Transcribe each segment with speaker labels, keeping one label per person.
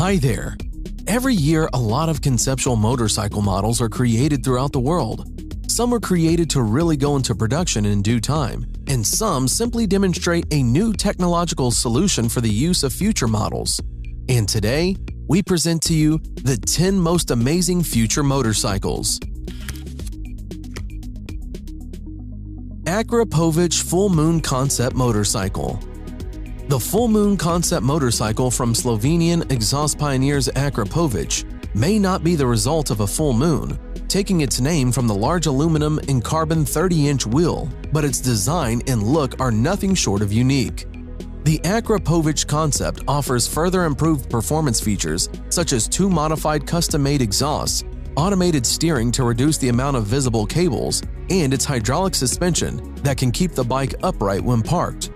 Speaker 1: Hi there! Every year, a lot of conceptual motorcycle models are created throughout the world. Some are created to really go into production in due time, and some simply demonstrate a new technological solution for the use of future models. And today, we present to you the 10 most amazing future motorcycles. Akrapovic Full Moon Concept Motorcycle. The Full Moon Concept motorcycle from Slovenian exhaust pioneers Akrapovic may not be the result of a full moon, taking its name from the large aluminum and carbon 30-inch wheel, but its design and look are nothing short of unique. The Akrapovic concept offers further improved performance features such as 2 modified custom-made exhausts, automated steering to reduce the amount of visible cables, and its hydraulic suspension that can keep the bike upright when parked.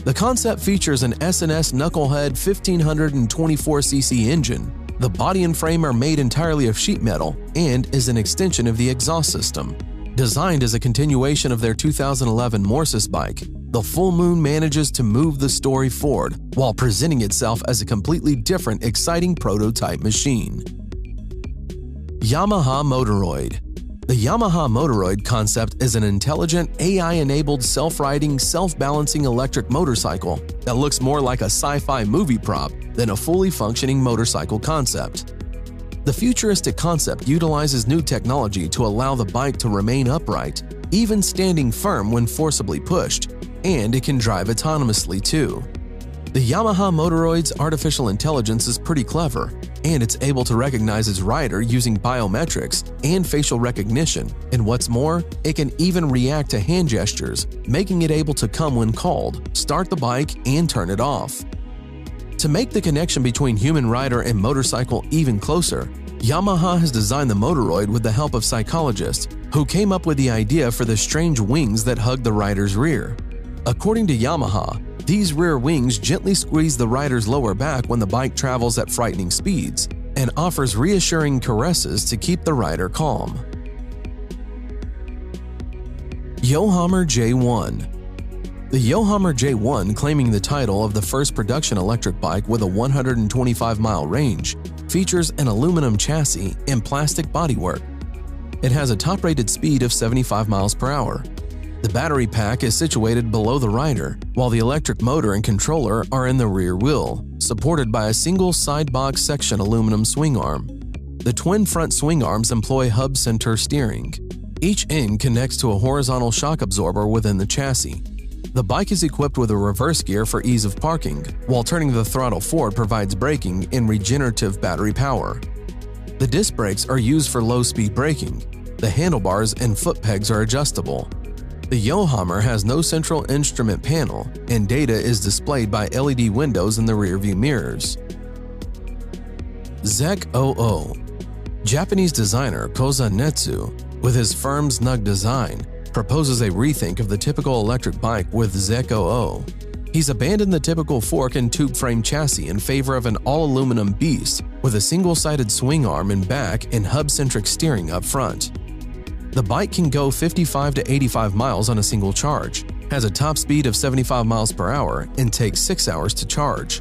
Speaker 1: The concept features an S&S Knucklehead 1524cc engine. The body and frame are made entirely of sheet metal and is an extension of the exhaust system. Designed as a continuation of their 2011 Morsis bike, the Full Moon manages to move the story forward while presenting itself as a completely different, exciting prototype machine. Yamaha Motoroid. The Yamaha Motoroid concept is an intelligent, AI-enabled, self-riding, self-balancing electric motorcycle that looks more like a sci-fi movie prop than a fully functioning motorcycle concept. The futuristic concept utilizes new technology to allow the bike to remain upright, even standing firm when forcibly pushed, and it can drive autonomously too. The Yamaha Motoroid's artificial intelligence is pretty clever, and it's able to recognize its rider using biometrics and facial recognition, and what's more, it can even react to hand gestures, making it able to come when called, start the bike, and turn it off. To make the connection between human rider and motorcycle even closer, Yamaha has designed the Motoroid with the help of psychologists who came up with the idea for the strange wings that hug the rider's rear. According to Yamaha, these rear wings gently squeeze the rider's lower back when the bike travels at frightening speeds and offers reassuring caresses to keep the rider calm. Yohammer J1. The Yohammer J1, claiming the title of the first production electric bike with a 125-mile range, features an aluminum chassis and plastic bodywork. It has a top-rated speed of 75 miles per hour. The battery pack is situated below the rider, while the electric motor and controller are in the rear wheel, supported by a single side box section aluminum swing arm. The twin front swing arms employ hub center steering. Each end connects to a horizontal shock absorber within the chassis. The bike is equipped with a reverse gear for ease of parking, while turning the throttle forward provides braking and regenerative battery power. The disc brakes are used for low-speed braking. The handlebars and foot pegs are adjustable. The Yohammer has no central instrument panel, and data is displayed by LED windows in the rearview mirrors. ZEC 00. Japanese designer Koza Netsu, with his firm Snug design, proposes a rethink of the typical electric bike with ZEC 00. He's abandoned the typical fork and tube frame chassis in favor of an all-aluminum beast with a single-sided swing arm in back and hub-centric steering up front. The bike can go 55 to 85 miles on a single charge, has a top speed of 75 miles per hour, and takes 6 hours to charge.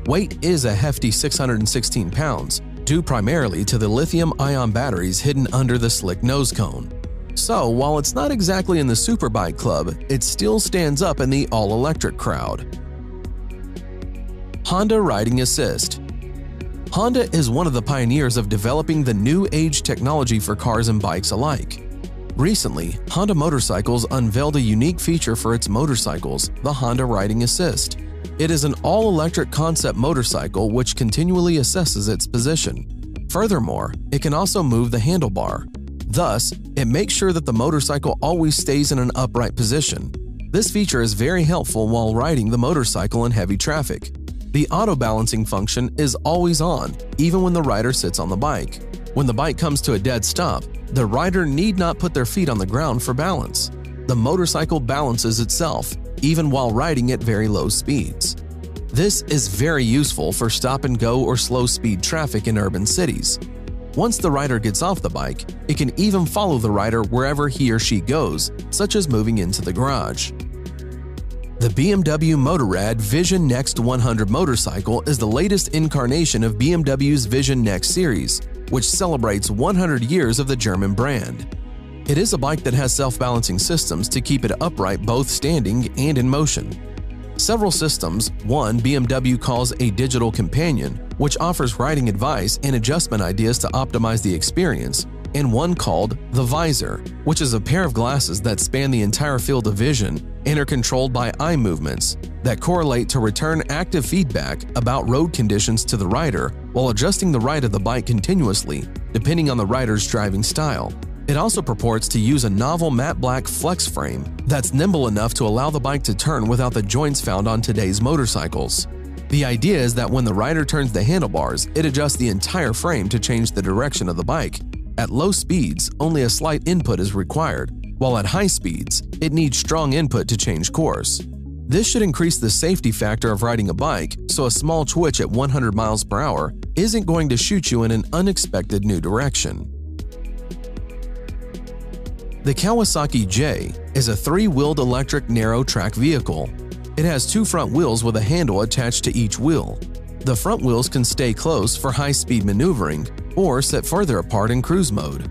Speaker 1: Weight is a hefty 616 pounds, due primarily to the lithium-ion batteries hidden under the slick nose cone. So, while it's not exactly in the superbike club, it still stands up in the all-electric crowd. Honda Riding Assist. Honda is one of the pioneers of developing the new age technology for cars and bikes alike. Recently, Honda Motorcycles unveiled a unique feature for its motorcycles, the Honda Riding Assist. It is an all-electric concept motorcycle which continually assesses its position. Furthermore, it can also move the handlebar. Thus, it makes sure that the motorcycle always stays in an upright position. This feature is very helpful while riding the motorcycle in heavy traffic. The auto-balancing function is always on, even when the rider sits on the bike. When the bike comes to a dead stop, the rider need not put their feet on the ground for balance. The motorcycle balances itself, even while riding at very low speeds. This is very useful for stop-and-go or slow-speed traffic in urban cities. Once the rider gets off the bike, it can even follow the rider wherever he or she goes, such as moving into the garage. The BMW Motorrad Vision Next 100 motorcycle is the latest incarnation of BMW's Vision Next series, which celebrates 100 years of the German brand. It is a bike that has self-balancing systems to keep it upright both standing and in motion. Several systems, one BMW calls a digital companion, which offers riding advice and adjustment ideas to optimize the experience, and one called the Visor, which is a pair of glasses that span the entire field of vision and are controlled by eye movements that correlate to return active feedback about road conditions to the rider while adjusting the ride of the bike continuously, depending on the rider's driving style. It also purports to use a novel matte black flex frame that's nimble enough to allow the bike to turn without the joints found on today's motorcycles. The idea is that when the rider turns the handlebars, it adjusts the entire frame to change the direction of the bike. At low speeds, only a slight input is required, while at high speeds, it needs strong input to change course. This should increase the safety factor of riding a bike, so a small twitch at 100 miles per hour isn't going to shoot you in an unexpected new direction. The Kawasaki J is a three-wheeled electric narrow-track vehicle. It has two front wheels with a handle attached to each wheel. The front wheels can stay close for high-speed maneuvering or set further apart in cruise mode.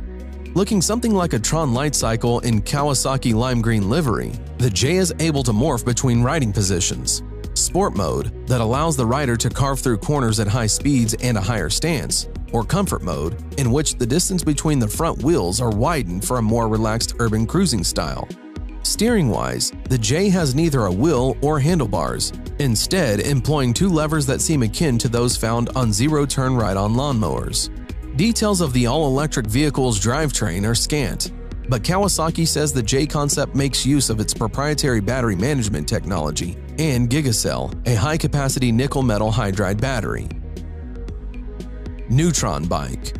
Speaker 1: Looking something like a Tron light cycle in Kawasaki lime green livery, the J is able to morph between riding positions. Sport mode, that allows the rider to carve through corners at high speeds and a higher stance, or comfort mode, in which the distance between the front wheels are widened for a more relaxed urban cruising style. Steering-wise, the J has neither a wheel or handlebars, instead employing two levers that seem akin to those found on zero-turn ride-on lawnmowers. Details of the all-electric vehicle's drivetrain are scant, but Kawasaki says the J concept makes use of its proprietary battery management technology and Gigacell, a high-capacity nickel-metal hydride battery. Neutron Bike.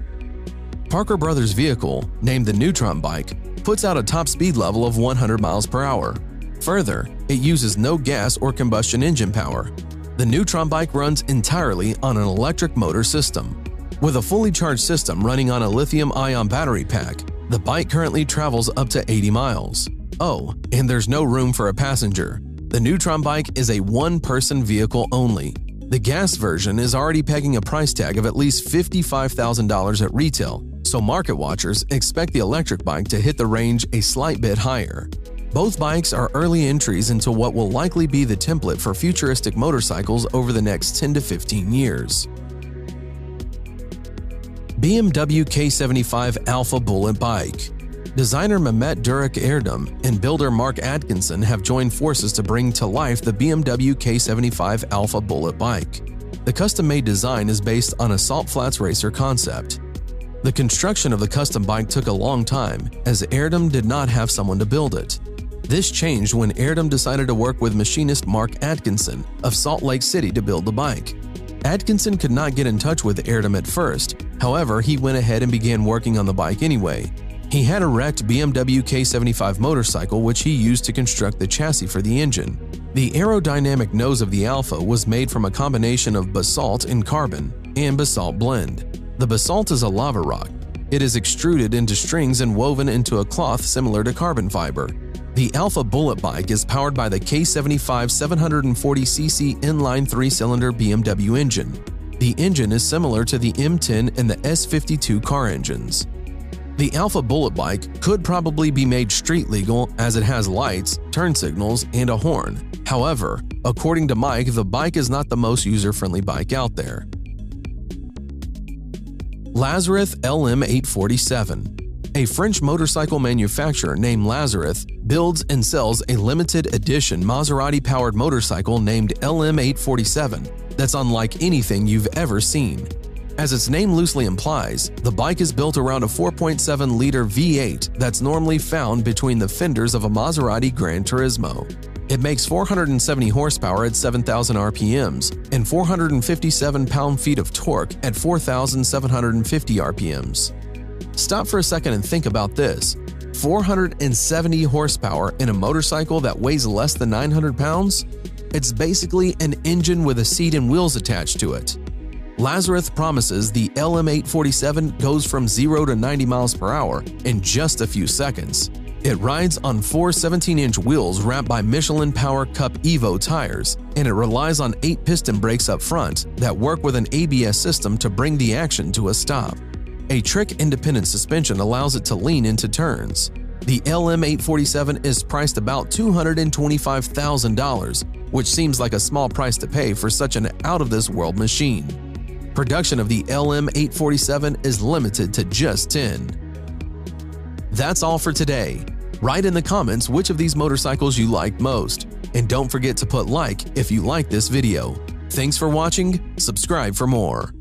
Speaker 1: Parker Brothers' vehicle, named the Neutron Bike, puts out a top speed level of 100 miles per hour. Further, it uses no gas or combustion engine power. The Neutron Bike runs entirely on an electric motor system. With a fully charged system running on a lithium-ion battery pack, the bike currently travels up to 80 miles. Oh, and there's no room for a passenger. The Neutron Bike is a one-person vehicle only. The gas version is already pegging a price tag of at least $55,000 at retail, so market watchers expect the electric bike to hit the range a slight bit higher. Both bikes are early entries into what will likely be the template for futuristic motorcycles over the next 10 to 15 years. BMW K75 Alpha Bullet Bike. Designer Mehmet Durek Erdem and builder Mark Atkinson have joined forces to bring to life the BMW K75 Alpha Bullet Bike. The custom-made design is based on a Salt Flats Racer concept. The construction of the custom bike took a long time, as Erdem did not have someone to build it. This changed when Erdem decided to work with machinist Mark Atkinson of Salt Lake City to build the bike. Atkinson could not get in touch with Erdem at first, however, he went ahead and began working on the bike anyway. He had a wrecked BMW K75 motorcycle which he used to construct the chassis for the engine. The aerodynamic nose of the Alpha was made from a combination of basalt and carbon and basalt blend. The basalt is a lava rock. It is extruded into strings and woven into a cloth similar to carbon fiber. The Alpha Bullet Bike is powered by the K75 740cc inline 3-cylinder BMW engine. The engine is similar to the M10 and the S52 car engines. The Alpha Bullet Bike could probably be made street legal as it has lights, turn signals, and a horn. However, according to Mike, the bike is not the most user-friendly bike out there. Lazareth LM847. A French motorcycle manufacturer named Lazareth builds and sells a limited edition Maserati-powered motorcycle named LM847 that's unlike anything you've ever seen. As its name loosely implies, the bike is built around a 4.7-liter V8 that's normally found between the fenders of a Maserati Gran Turismo. It makes 470 horsepower at 7,000 RPMs and 457 pound-feet of torque at 4,750 RPMs. Stop for a second and think about this. 470 horsepower in a motorcycle that weighs less than 900 pounds? It's basically an engine with a seat and wheels attached to it. Lazareth promises the LM847 goes from 0 to 90 miles per hour in just a few seconds. It rides on 4 17-inch wheels wrapped by Michelin Power Cup Evo tires, and it relies on 8 piston brakes up front that work with an ABS system to bring the action to a stop. A trick-independent suspension allows it to lean into turns. The LM847 is priced about $225,000, which seems like a small price to pay for such an out-of-this-world machine. Production of the LM847 is limited to just 10. That's all for today. Write in the comments which of these motorcycles you liked most, and don't forget to put like if you like this video. Thanks for watching, subscribe for more.